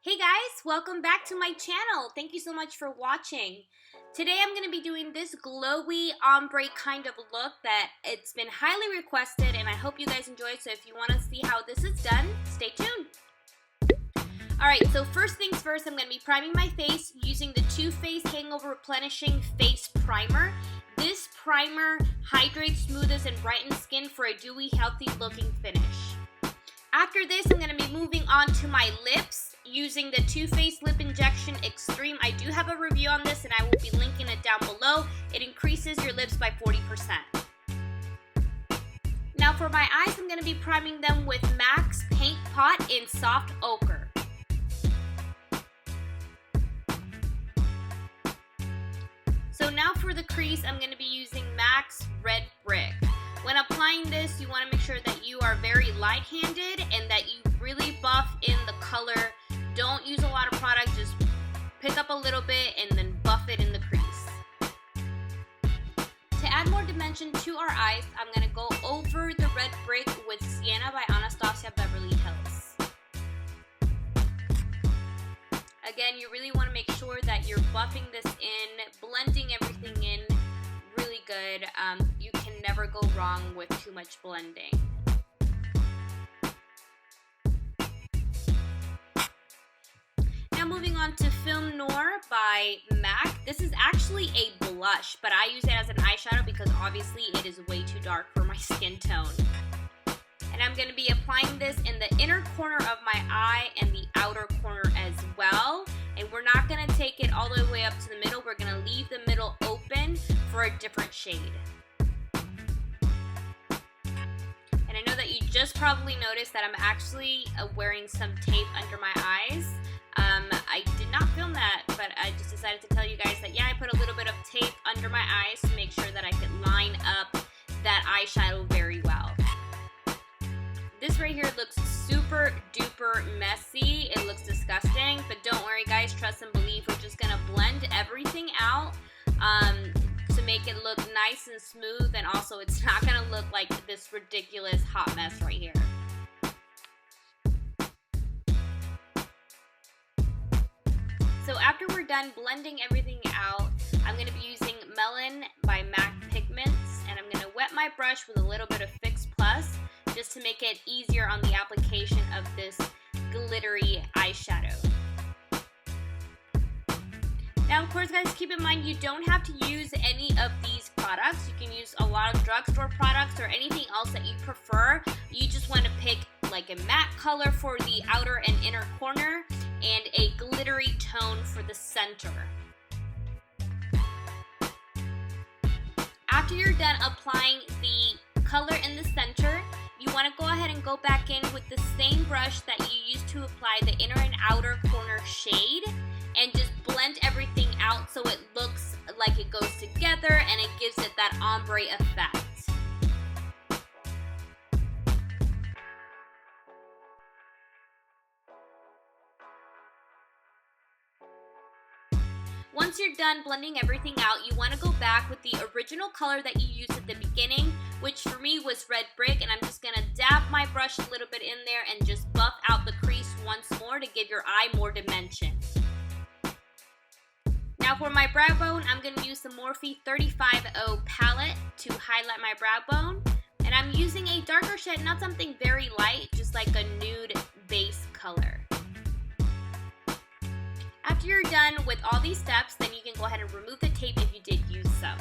Hey guys, welcome back to my channel. Thank you so much for watching. Today I'm going to be doing this glowy ombre kind of look that it's been highly requested and I hope you guys enjoy it. So if you want to see how this is done, stay tuned. Alright, so first things first, I'm going to be priming my face using the Too Faced Hangover Replenishing Face Primer. This primer hydrates, smooths, and brightens skin for a dewy, healthy looking finish. After this, I'm going to be moving on to my lips using the Too Faced Lip Injection Extreme. I do have a review on this and I will be linking it down below. It increases your lips by 40%. Now for my eyes, I'm going to be priming them with MAC's Paint Pot in Soft Ochre. So now for the crease, I'm going to be using MAC's Red Brick. When applying this, you want to make sure that you are very light-handed and that you really buff in the color. Don't use a lot of product, just pick up a little bit and then buff it in the crease. To add more dimension to our eyes, I'm going to go over the Red Brick with Sienna by Anastasia Beverly Hills. Again, you really want to make sure that you're buffing this in, blending everything in really good. You can never go wrong with too much blending. Now moving on to Film Noir by MAC. This is actually a blush, but I use it as an eyeshadow because obviously it is way too dark for my skin tone. And I'm going to be applying this in the inner corner of my eye and the outer corner as well. And we're not going to take it all the way up to the middle. We're going to leave the middle open for a different shade. And I know that you just probably noticed that I'm actually wearing some tape under my eyes. I did not film that, but I just decided to tell you guys that yeah, I put a little bit of tape under my eyes to make sure that I could line up that eyeshadow very well. This right here looks super duper messy. It looks disgusting, but don't worry guys, trust and believe. We're just gonna blend everything out to make it look nice and smooth, and also it's not gonna look like this ridiculous hot mess right here. So after we're done blending everything out, I'm gonna be using Melon by MAC Pigments, and I'm gonna wet my brush with a little bit of Fix Plus just to make it easier on the application of this glittery eyeshadow. Now, of course, guys, keep in mind you don't have to use any of these products. You can use a lot of drugstore products or anything else that you prefer. You just want to pick like a matte color for the outer and inner corner and a glittery tone for the center. After you're done applying the color in the center, you want to go ahead and go back in with the same brush that you used to apply the inner and outer corner shade and just blend everything out so it looks like it goes together and it gives it that ombre effect. Once you're done blending everything out, you want to go back with the original color that you used at the beginning, which for me was Red Brick, and I'm just going to dab my brush a little bit in there and just buff out the crease once more to give your eye more dimension. Now for my brow bone, I'm going to use the Morphe 350 palette to highlight my brow bone, and I'm using a darker shade, not something very light, just like a nude base color. After you're done with all these steps, then you can go ahead and remove the tape if you did use some.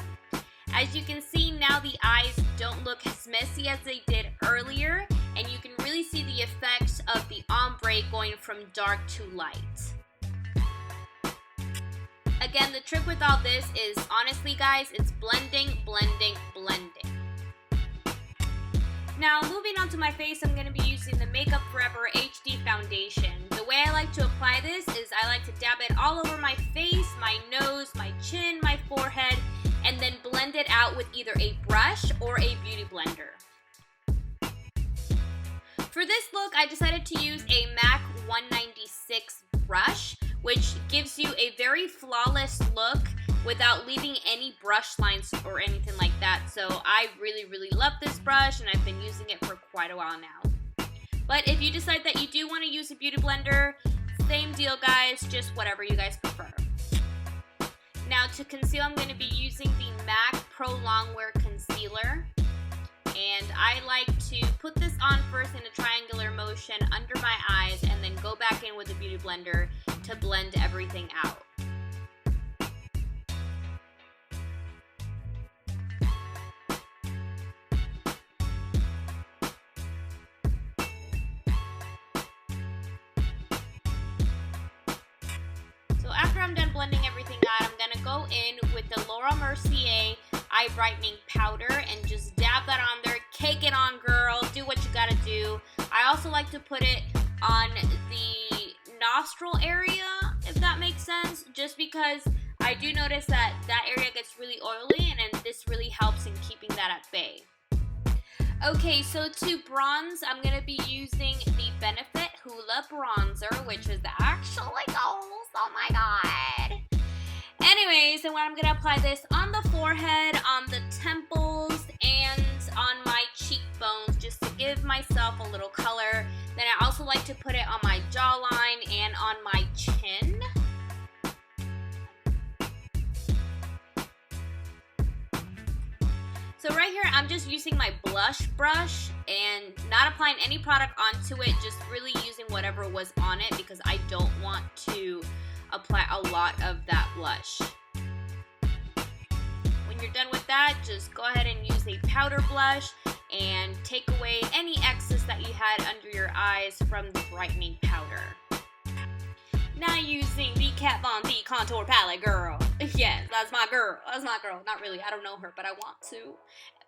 As you can see, now the eyes don't look as messy as they did earlier, and you can really see the effects of the ombre going from dark to light. Again, the trick with all this is, honestly guys, it's blending, blending, blending. Now, moving on to my face, I'm going to be using the Makeup Forever HD Foundation. The way I like to apply this is I like to dab it all over my face, my nose, my chin, my forehead, and then blend it out with either a brush or a beauty blender. For this look, I decided to use a MAC 196 brush, which gives you a very flawless look without leaving any brush lines or anything like that. So I really, really love this brush and I've been using it for quite a while now. But if you decide that you do want to use a beauty blender, Same deal, guys, just whatever you guys prefer. Now to conceal, I'm going to be using the MAC Pro Longwear Concealer. And I like to put this on first in a triangular motion under my eyes and then go back in with a beauty blender to blend everything out. So after I'm done blending everything out, I'm going to go in with the Mercier Eye Brightening Powder and just dab that on there. Cake it on, girl. Do what you gotta do. I also like to put it on the nostril area, if that makes sense, just because I do notice that that area gets really oily, and this really helps in keeping that at bay. Okay, so to bronze, I'm going to be using the Benefit Hoola Bronzer, which is actually gold. Oh my god. Anyways, and I'm going to apply this on the forehead, on the temples, and on my cheekbones, just to give myself a little color. Then I also like to put it on my jawline and on my chin. So right here, I'm just using my blush brush and not applying any product onto it, just really using whatever was on it because I don't want to apply a lot of that blush. When you're done with that, just go ahead and use a powder blush and take away any excess that you had under your eyes from the brightening powder. Now using the Kat Von D contour palette, girl. Yes, that's my girl. That's my girl. Not really. I don't know her, but I want to.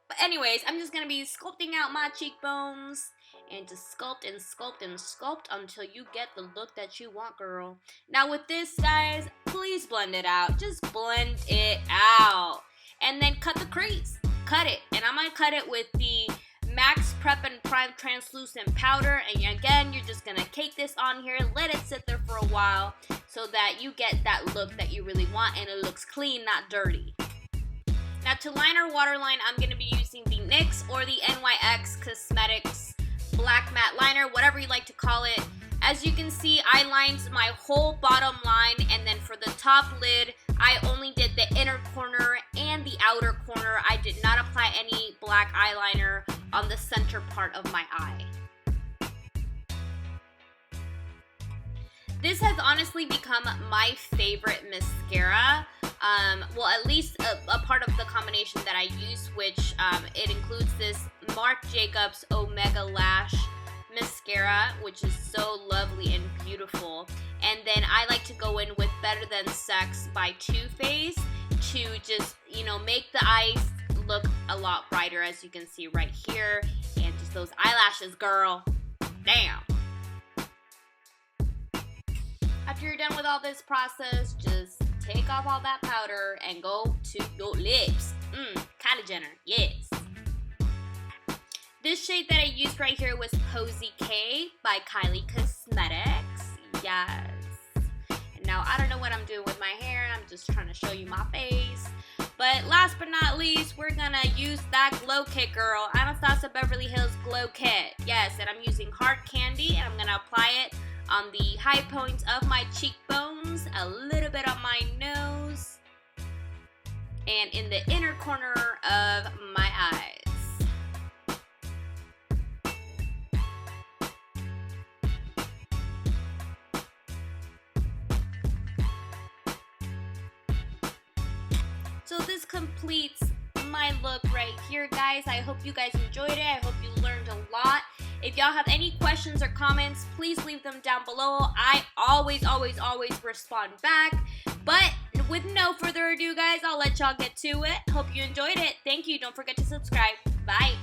But anyways, I'm just going to be sculpting out my cheekbones and just sculpt and sculpt and sculpt until you get the look that you want, girl. Now with this, guys, please blend it out. Just blend it out. And then cut the crease. Cut it. And I'm going to cut it with the Max Prep and Prime Translucent Powder, and again, you're just gonna cake this on here, let it sit there for a while so that you get that look that you really want and it looks clean, not dirty. Now to line or waterline, I'm gonna be using the NYX or the NYX Cosmetics Black Matte Liner, whatever you like to call it. As you can see, I lined my whole bottom line, and then for the top lid, I only did the inner corner and the outer corner. I did not apply any black eyeliner on the center part of my eye. This has honestly become my favorite mascara. Well, at least a part of the combination that I use, which it includes this Marc Jacobs Omega Lash mascara, which is so lovely and beautiful. And then I like to go in with Better Than Sex by Too Faced to just, you know, make the eyes look a lot brighter, as you can see right here. And just those eyelashes, girl. Damn. After you're done with all this process, just take off all that powder and go to your lips. Kylie Jenner, yes. This shade that I used right here was Posie K by Kylie Cosmetics. Yes. And now I don't know what I'm doing with my hair. I'm just trying to show you my face. But last but not least, we're gonna use that glow kit, girl. Anastasia Beverly Hills Glow Kit. Yes, and I'm using Hard Candy, and I'm gonna apply it on the high points of my cheekbones, a little bit on my nose, and in the inner corner of my eyes. So this completes my look right here, guys. I hope you guys enjoyed it. I hope you learned a lot. If y'all have any questions or comments, please leave them down below. I always respond back. But with no further ado, guys, I'll let y'all get to it. Hope you enjoyed it. Thank you. Don't forget to subscribe. Bye.